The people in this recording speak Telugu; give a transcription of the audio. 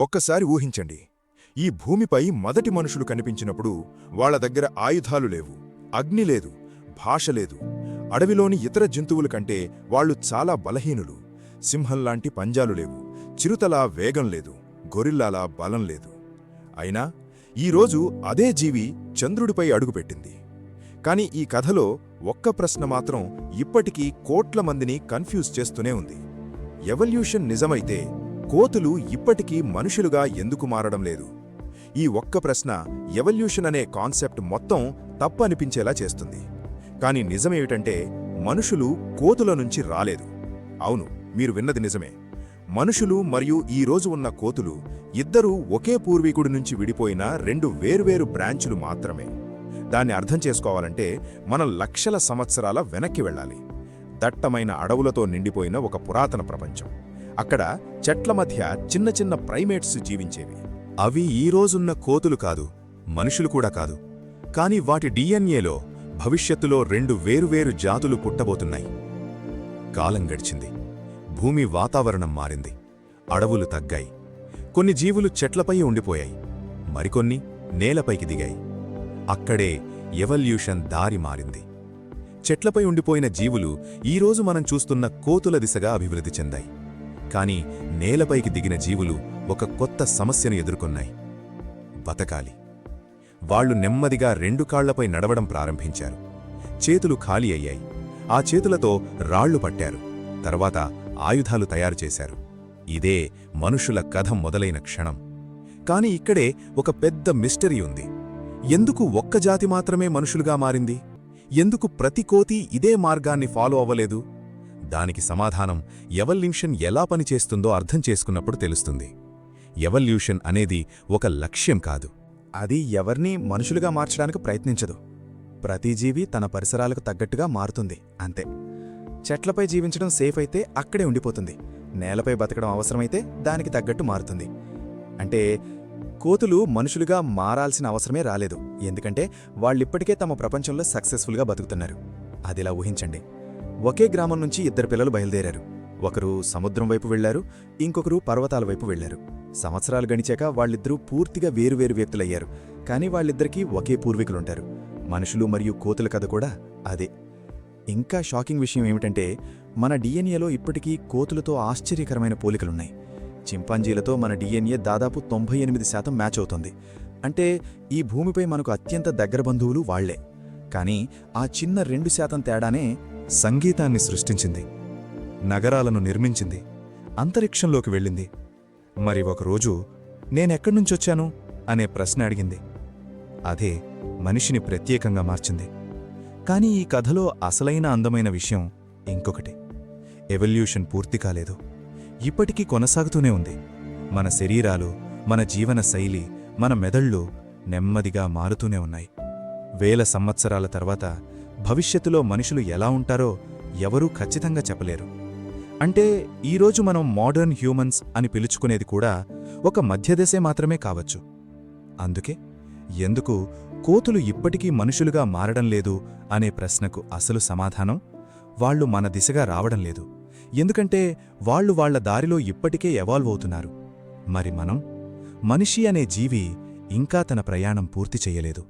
ఒక్కసారి ఊహించండి, ఈ భూమిపై మొదటి మనుషులు కనిపించినప్పుడు వాళ్ల దగ్గర ఆయుధాలు లేవు, అగ్ని లేదు, భాష లేదు. అడవిలోని ఇతర జంతువుల కంటే వాళ్లు చాలా బలహీనులు. సింహంలాంటి పంజాలు లేవు, చిరుతలా వేగం లేదు, గొరిల్లాలా బలం లేదు. అయినా ఈరోజు అదే జీవి చంద్రుడిపై అడుగుపెట్టింది. కాని ఈ కథలో ఒక్క ప్రశ్న మాత్రం ఇప్పటికీ కోట్ల మందిని కన్ఫ్యూజ్ చేస్తూనే ఉంది. ఎవల్యూషన్ నిజమైతే కోతులు ఇప్పటికీ మనుషులుగా ఎందుకు మారడం లేదు? ఈ ఒక్క ప్రశ్న ఎవల్యూషన్ అనే కాన్సెప్ట్ మొత్తం తప్పు అనిపించేలా చేస్తుంది. కాని నిజమేమిటంటే మనుషులు కోతుల నుంచి రాలేదు. అవును, మీరు విన్నది నిజమే. మనుషులు మరియు ఈరోజు ఉన్న కోతులు ఇద్దరూ ఒకే పూర్వీకుడి నుంచి విడిపోయిన రెండు వేర్వేరు బ్రాంచులు మాత్రమే. దాన్ని అర్థం చేసుకోవాలంటే మనం లక్షల సంవత్సరాల వెనక్కి వెళ్ళాలి. దట్టమైన అడవులతో నిండిపోయిన ఒక పురాతన ప్రపంచం. అక్కడ చెట్ల మధ్య చిన్న చిన్న ప్రైమేట్స్ జీవించేవి. అవి ఈరోజున్న కోతులు కాదు, మనుషులు కూడా కాదు. కాని వాటి డిఎన్ఏలో భవిష్యత్తులో రెండు వేరువేరు జాతులు పుట్టబోతున్నాయి. కాలం గడిచింది. భూమి వాతావరణం మారింది. అడవులు తగ్గాయి. కొన్ని జీవులు చెట్లపై ఉండిపోయాయి, మరికొన్ని నేలపైకి దిగాయి. అక్కడే ఎవల్యూషన్ దారి మారింది. చెట్లపై ఉండిపోయిన జీవులు ఈరోజు మనం చూస్తున్న కోతుల దిశగా అభివృద్ధి చెందాయి. కాని నేలపైకి దిగిన జీవులు ఒక కొత్త సమస్యను ఎదుర్కొన్నాయి: బతకాలి. వాళ్లు నెమ్మదిగా రెండు కాళ్లపై నడవడం ప్రారంభించారు. చేతులు ఖాళీ అయ్యాయి. ఆ చేతులతో రాళ్లు పట్టారు. తర్వాత ఆయుధాలు తయారు చేశారు. ఇదే మనుషుల కథ మొదలైన క్షణం. కాని ఇక్కడే ఒక పెద్ద మిస్టరీ ఉంది. ఎందుకు ఒక్క జాతి మాత్రమే మనుషులుగా మారింది? ఎందుకు ప్రతి కోతి ఇదే మార్గాన్ని ఫాలో అవ్వలేదు? దానికి సమాధానం ఎవల్యూషన్ ఎలా పనిచేస్తుందో అర్థం చేసుకున్నప్పుడు తెలుస్తుంది. ఎవల్యూషన్ అనేది ఒక లక్ష్యం కాదు. అది ఎవర్నీ మనుషులుగా మార్చడానికి ప్రయత్నించదు. ప్రతి జీవి తన పరిసరాలకు తగ్గట్టుగా మారుతుంది, అంతే. చెట్లపై జీవించడం సేఫ్ అయితే అక్కడే ఉండిపోతుంది. నేలపై బతకడం అవసరమైతే దానికి తగ్గట్టు మారుతుంది. అంటే కోతులు మనుషులుగా మారాల్సిన అవసరమే రాలేదు, ఎందుకంటే వాళ్ళిప్పటికే తమ ప్రపంచంలో సక్సెస్ఫుల్గా బతుకుతున్నారు. అదిలా ఊహించండి. ఒకే గ్రామం నుంచి ఇద్దరు పిల్లలు బయలుదేరారు. ఒకరు సముద్రం వైపు వెళ్లారు, ఇంకొకరు పర్వతాల వైపు వెళ్లారు. సంవత్సరాలు గడిచాక వాళ్ళిద్దరూ పూర్తిగా వేరువేరు వ్యక్తులయ్యారు. కానీ వాళ్ళిద్దరికీ ఒకే పూర్వీకులుంటారు. మనుషులు మరియు కోతుల కథ కూడా అదే. ఇంకా షాకింగ్ విషయం ఏమిటంటే మన డిఎన్ఏలో ఇప్పటికీ కోతులతో ఆశ్చర్యకరమైన పోలికలున్నాయి. చింపాంజీలతో మన డిఎన్ఏ దాదాపు 98% మ్యాచ్ అవుతుంది. అంటే ఈ భూమిపై మనకు అత్యంత దగ్గర బంధువులు వాళ్లే. కానీ ఆ చిన్న 2% తేడానే సంగీతాన్ని సృష్టించింది, నగరాలను నిర్మించింది, అంతరిక్షంలోకి వెళ్ళింది. మరి ఒకరోజు నేనెక్కడ్నుంచొచ్చాను అనే ప్రశ్న అడిగింది. అదే మనిషిని ప్రత్యేకంగా మార్చింది. కాని ఈ కథలో అసలైన అందమైన విషయం ఇంకొకటి. ఎవల్యూషన్ పూర్తి కాలేదు, ఇప్పటికీ కొనసాగుతూనే ఉంది. మన శరీరాలు, మన జీవన శైలి, మన మెదళ్ళు నెమ్మదిగా మారుతూనే ఉన్నాయి. వేల సంవత్సరాల తర్వాత భవిష్యత్తులో మనుషులు ఎలా ఉంటారో ఎవరూ ఖచ్చితంగా చెప్పలేరు. అంటే ఈరోజు మనం మోడర్న్ హ్యూమన్స్ అని పిలుచుకునేది కూడా ఒక మధ్యదశే మాత్రమే కావచ్చు. అందుకే ఎందుకు కోతులు ఇప్పటికీ మనుషులుగా మారడం లేదు అనే ప్రశ్నకు అసలు సమాధానం వాళ్లు మన దిశగా రావడం లేదు. ఎందుకంటే వాళ్లు వాళ్ల దారిలో ఇప్పటికే ఎవాల్వ్ అవుతున్నారు. మరి మనం, మనిషి అనే జీవి ఇంకా తన ప్రయాణం పూర్తి చెయ్యలేదు.